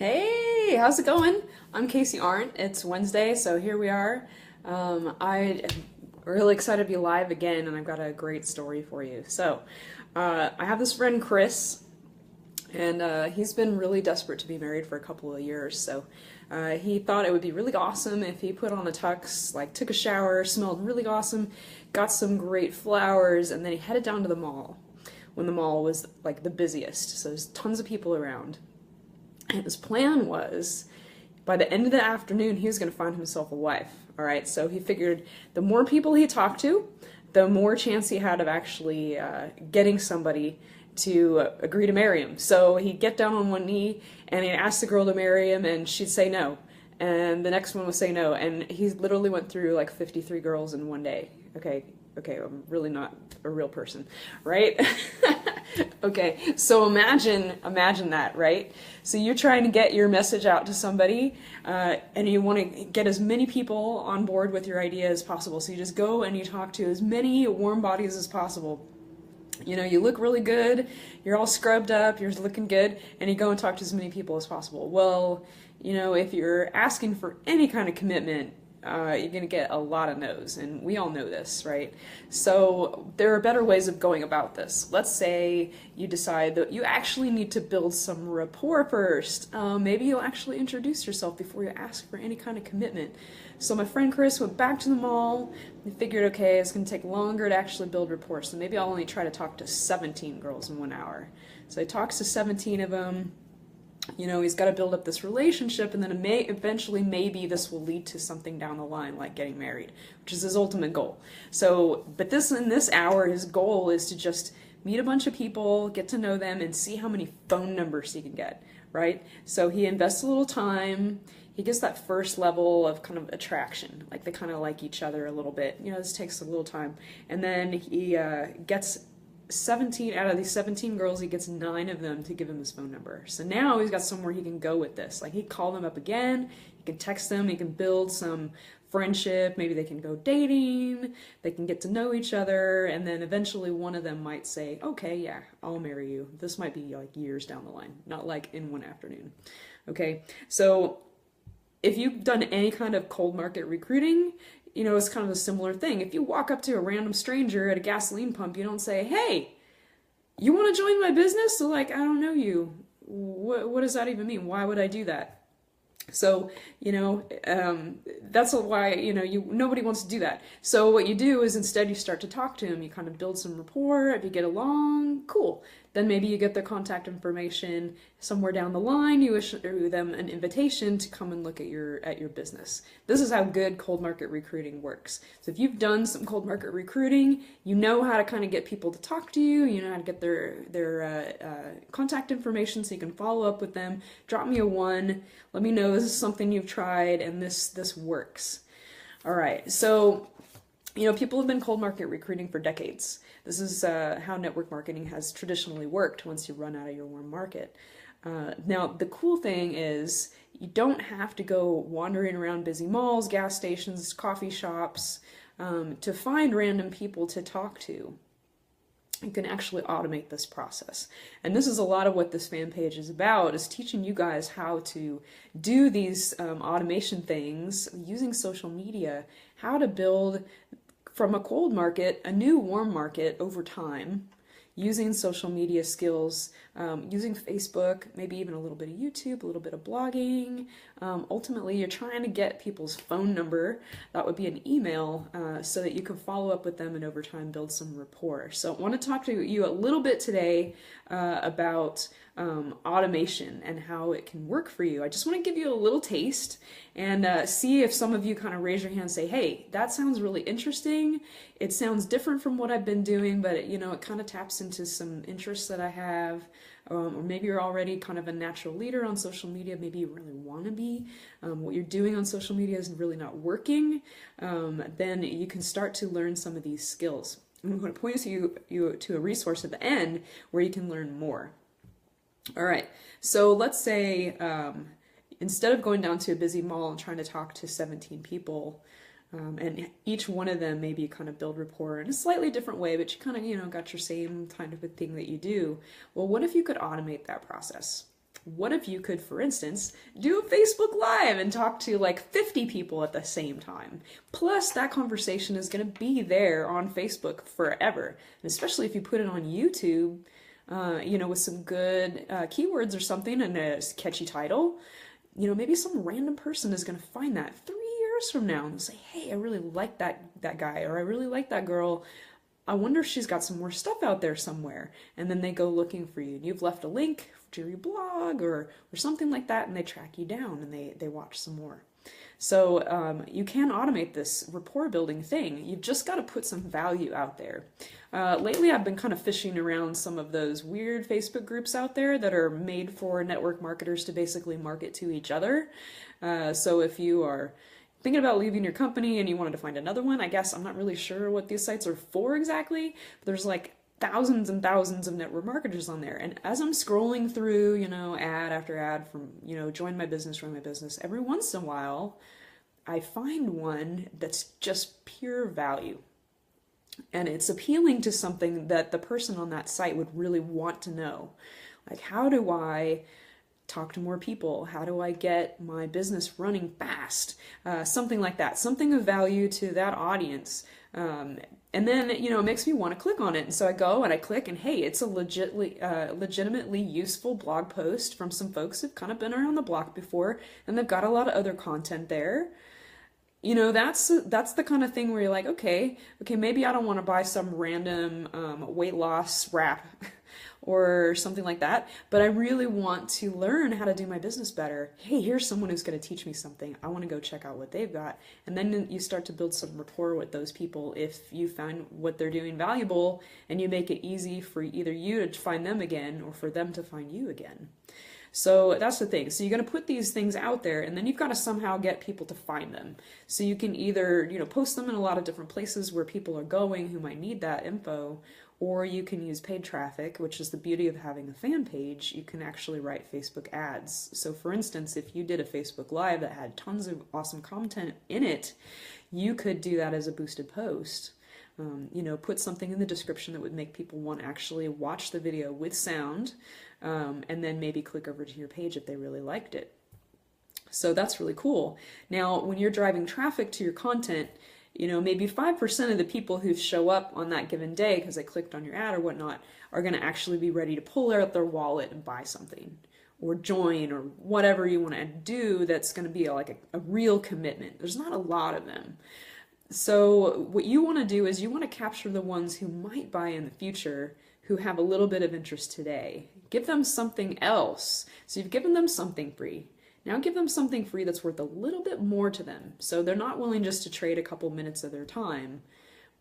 Hey, how's it going? I'm Casey Arndt. It's Wednesday, so here we are. I am really excited to be live again, and I've got a great story for you. I have this friend Chris, and he's been really desperate to be married for a couple of years. He thought it would be really awesome if he put on a tux, like took a shower, smelled really awesome, got some great flowers, and then he headed down to the mall when the mall was like the busiest. So there's tons of people around. And his plan was, by the end of the afternoon, he was going to find himself a wife. All right, so he figured the more people he talked to, the more chance he had of actually getting somebody to agree to marry him. So he'd get down on one knee and he'd ask the girl to marry him, and she'd say no. And the next one would say no. And he literally went through like 53 girls in one day. Okay, I'm really not a real person, right? Okay, so imagine that, right? So you're trying to get your message out to somebody, and you want to get as many people on board with your idea as possible. So you just go and you talk to as many warm bodies as possible. You know, you look really good, you're all scrubbed up, you're looking good, and you go and talk to as many people as possible. Well, you know, if you're asking for any kind of commitment, you're going to get a lot of no's, and we all know this, right? So there are better ways of going about this. Let's say you decide that you actually need to build some rapport first. Maybe you'll actually introduce yourself before you ask for any kind of commitment. So my friend Chris went back to the mall and figured, okay, it's going to take longer to actually build rapport, so maybe I'll only try to talk to 17 girls in 1 hour. So he talks to 17 of them. You know, he's got to build up this relationship, and then eventually maybe this will lead to something down the line, like getting married, which is his ultimate goal. But in this hour, his goal is to just meet a bunch of people, get to know them, and see how many phone numbers he can get, right? So he invests a little time. He gets that first level of kind of attraction, like they kind of like each other a little bit. You know, this takes a little time. And then he gets 17 out of these 17 girls, he gets 9 of them to give him his phone number. So now he's got somewhere he can go with this. Like, he'd call them up again, he can text them, he can build some friendship, maybe they can go dating, they can get to know each other, and then eventually one of them might say, okay, yeah, I'll marry you. This might be like years down the line, not like in one afternoon. Okay, so if you've done any kind of cold market recruiting, you know, it's kind of a similar thing. If you walk up to a random stranger at a gasoline pump, you don't say, hey, you want to join my business? So like, I don't know you. What does that even mean? Why would I do that? So, you know, that's why, you know, nobody wants to do that. So what you do is instead you start to talk to them, you kind of build some rapport. If you get along, cool. Then maybe you get their contact information. Somewhere down the line, you issue them an invitation to come and look at your business. This is how good cold market recruiting works. So if you've done some cold market recruiting, you know how to kind of get people to talk to you. You know how to get their contact information so you can follow up with them. Drop me a 1. Let me know this is something you've tried and this works. All right, so you know, people have been cold market recruiting for decades. This is how network marketing has traditionally worked once you run out of your warm market. Now, the cool thing is you don't have to go wandering around busy malls, gas stations, coffee shops to find random people to talk to. You can actually automate this process. And this is a lot of what this fan page is about, is teaching you guys how to do these automation things using social media, how to build from a cold market a new warm market over time, using social media skills, using Facebook, maybe even a little bit of YouTube, a little bit of blogging. Ultimately, you're trying to get people's phone number. That would be an email, so that you can follow up with them and over time build some rapport. So I want to talk to you a little bit today about automation and how it can work for you. I just want to give you a little taste and see if some of you kind of raise your hand and say, hey, that sounds really interesting. It sounds different from what I've been doing, but you know, it kind of taps into some interests that I have. Or maybe you're already kind of a natural leader on social media. Maybe you really want to be. What you're doing on social media is really not working. Then you can start to learn some of these skills. I'm going to point you to a resource at the end where you can learn more. All right, so let's say instead of going down to a busy mall and trying to talk to 17 people, and each one of them maybe kind of build rapport in a slightly different way, but you kind of, you know, got your same kind of a thing that you do. Well, what if you could automate that process? What if you could, for instance, do a Facebook Live and talk to like 50 people at the same time? Plus, that conversation is going to be there on Facebook forever. And especially if you put it on YouTube, with some good keywords or something and a catchy title, maybe some random person is going to find that 3 years from now and say, hey, I really like that guy, or I really like that girl. I wonder if she's got some more stuff out there somewhere. And then they go looking for you. And you've left a link to your blog or something like that, and they track you down and they watch some more. So you can automate this rapport building thing. You've just got to put some value out there. Lately, I've been kind of fishing around some of those weird Facebook groups out there that are made for network marketers to basically market to each other. So if you are thinking about leaving your company and you wanted to find another one, I guess I'm not really sure what these sites are for exactly, but there's like thousands and thousands of network marketers on there. And as I'm scrolling through, ad after ad from, join my business, run my business, every once in a while, I find one that's just pure value. And it's appealing to something that the person on that site would really want to know. Like, how do I talk to more people? How do I get my business running fast? Something like that, something of value to that audience. And then, it makes me want to click on it. And so I go and I click and hey, it's a legitimately useful blog post from some folks who've kind of been around the block before, and they've got a lot of other content there. That's the kind of thing where you're like, okay, maybe I don't want to buy some random weight loss wrap or something like that, but I really want to learn how to do my business better. Hey, here's someone who's going to teach me something. I want to go check out what they've got. And then you start to build some rapport with those people if you find what they're doing valuable, and you make it easy for either you to find them again or for them to find you again. So that's the thing. So you're going to put these things out there, and then you've got to somehow get people to find them. So you can either, post them in a lot of different places where people are going who might need that info, or you can use paid traffic, which is the beauty of having a fan page. You can actually write Facebook ads. So for instance, if you did a Facebook Live that had tons of awesome content in it, you could do that as a boosted post. Put something in the description that would make people want to actually watch the video with sound, and then maybe click over to your page if they really liked it. So that's really cool. Now, when you're driving traffic to your content, maybe 5% of the people who show up on that given day because they clicked on your ad or whatnot are going to actually be ready to pull out their wallet and buy something or join or whatever you want to do that's going to be like a real commitment. There's not a lot of them. So what you want to do is you want to capture the ones who might buy in the future, who have a little bit of interest today. Give them something else. So you've given them something free. Now give them something free that's worth a little bit more to them. So they're not willing just to trade a couple minutes of their time,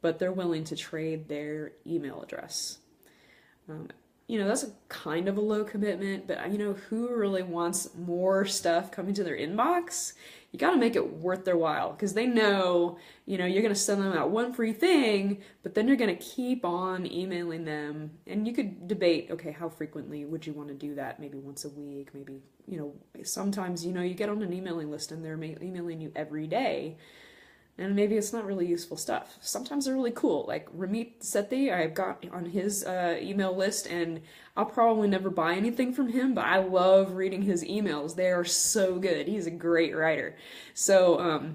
but they're willing to trade their email address. That's a kind of a low commitment, but who really wants more stuff coming to their inbox? You got to make it worth their while, because they know, you're going to send them out one free thing, but then you're going to keep on emailing them. And you could debate, okay, how frequently would you want to do that? Maybe once a week, maybe, sometimes, you get on an emailing list and they're emailing you every day. And maybe it's not really useful stuff. Sometimes they're really cool. Like Ramit Sethi, I've got on his email list, and I'll probably never buy anything from him, but I love reading his emails. They are so good. He's a great writer. So,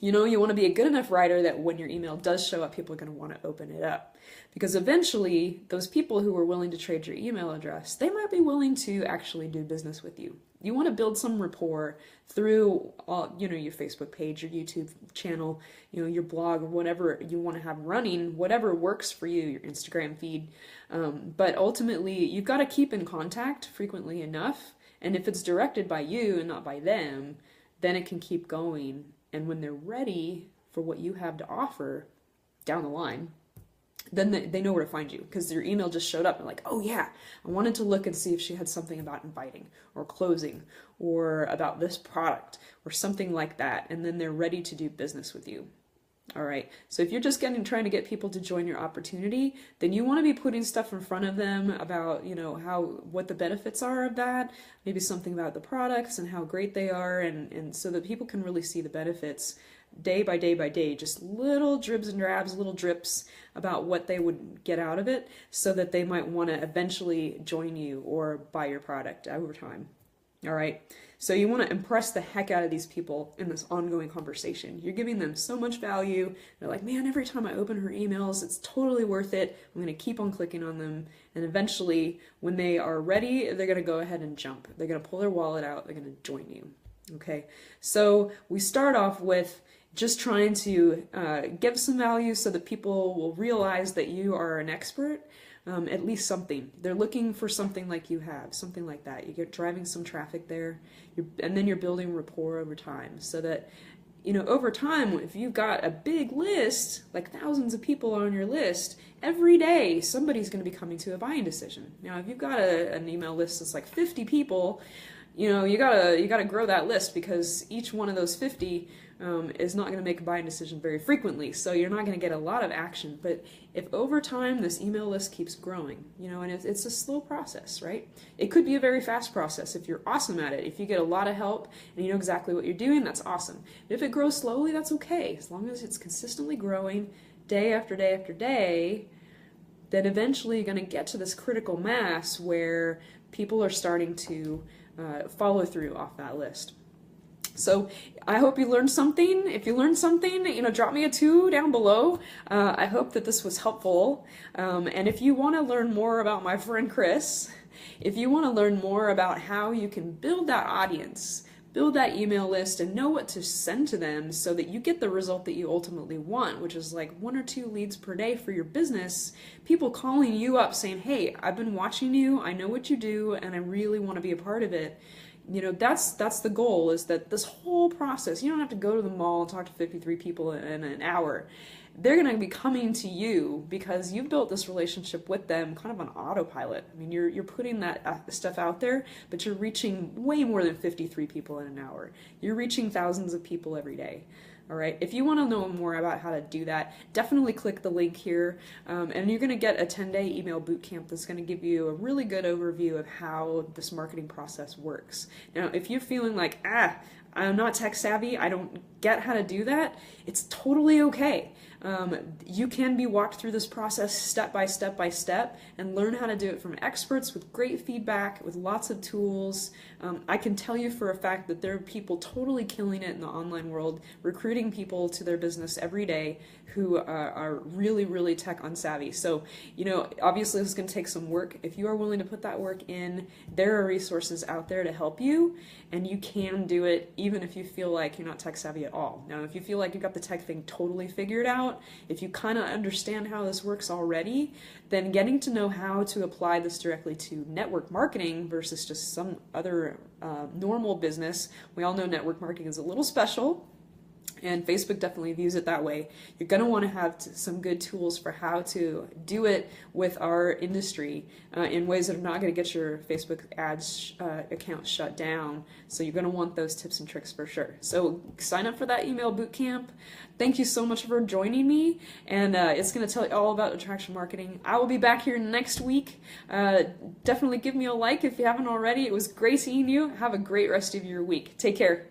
you want to be a good enough writer that when your email does show up, people are going to want to open it up. Because eventually, those people who are willing to trade your email address, they might be willing to actually do business with you. You want to build some rapport through, your Facebook page, your YouTube channel, your blog, or whatever you want to have running, whatever works for you, your Instagram feed. But ultimately, you've got to keep in contact frequently enough. And if it's directed by you and not by them, then it can keep going. And when they're ready for what you have to offer down the line, then they know where to find you, because your email just showed up and like, oh yeah, I wanted to look and see if she had something about inviting or closing or about this product or something like that. And then they're ready to do business with you. All right. So if you're just trying to get people to join your opportunity, then you want to be putting stuff in front of them about, what the benefits are of that, maybe something about the products and how great they are. And so that people can really see the benefits. day by day by day, just little dribs and drabs, little drips about what they would get out of it so that they might want to eventually join you or buy your product over time. All right. So you want to impress the heck out of these people in this ongoing conversation. You're giving them so much value. They're like, man, every time I open her emails, it's totally worth it. I'm going to keep on clicking on them. And eventually, when they are ready, they're going to go ahead and jump. They're going to pull their wallet out. They're going to join you. Okay. So we start off with just trying to give some value so that people will realize that you are an expert. At least something. They're looking for something like you have, something like that. You get driving some traffic there, and then you're building rapport over time so that, over time, if you've got a big list, like thousands of people on your list, every day somebody's going to be coming to a buying decision. Now, if you've got an email list that's like 50 people, you gotta grow that list because each one of those 50 is not going to make a buying decision very frequently, so you're not going to get a lot of action. But if over time this email list keeps growing, and it's a slow process, right? It could be a very fast process if you're awesome at it. If you get a lot of help and you know exactly what you're doing, that's awesome. But if it grows slowly, that's okay. As long as it's consistently growing day after day after day, then eventually you're going to get to this critical mass where people are starting to follow through off that list. So I hope you learned something. If you learned something, drop me a 2 down below. I hope that this was helpful. And if you want to learn more about my friend Chris, if you want to learn more about how you can build that audience, build that email list, and know what to send to them so that you get the result that you ultimately want, which is like 1 or 2 leads per day for your business, people calling you up saying, hey, I've been watching you, I know what you do, and I really want to be a part of it. That's the goal, is that this whole process, you don't have to go to the mall and talk to 53 people in an hour. They're going to be coming to you because you've built this relationship with them kind of on autopilot. I mean, you're putting that stuff out there, but you're reaching way more than 53 people in an hour. You're reaching thousands of people every day. All right. If you want to know more about how to do that, definitely click the link here, and you're going to get a 10-day email bootcamp that's going to give you a really good overview of how this marketing process works. Now, if you're feeling like, I'm not tech savvy, I don't get how to do that, it's totally okay. You can be walked through this process step by step by step and learn how to do it from experts with great feedback, with lots of tools. I can tell you for a fact that there are people totally killing it in the online world, recruiting people to their business every day who are really, really tech unsavvy. So, obviously this is going to take some work. If you are willing to put that work in, there are resources out there to help you, and you can do it even if you feel like you're not tech savvy at all. Now, if you feel like you've got the tech thing totally figured out, if you kind of understand how this works already, then getting to know how to apply this directly to network marketing versus just some other normal business. We all know network marketing is a little special, and Facebook definitely views it that way. You're going to want to have some good tools for how to do it with our industry in ways that are not going to get your Facebook ads account shut down. So you're going to want those tips and tricks for sure. So sign up for that email bootcamp. Thank you so much for joining me, and it's going to tell you all about attraction marketing. I will be back here next week. Definitely give me a like if you haven't already. It was great seeing you. Have a great rest of your week. Take care.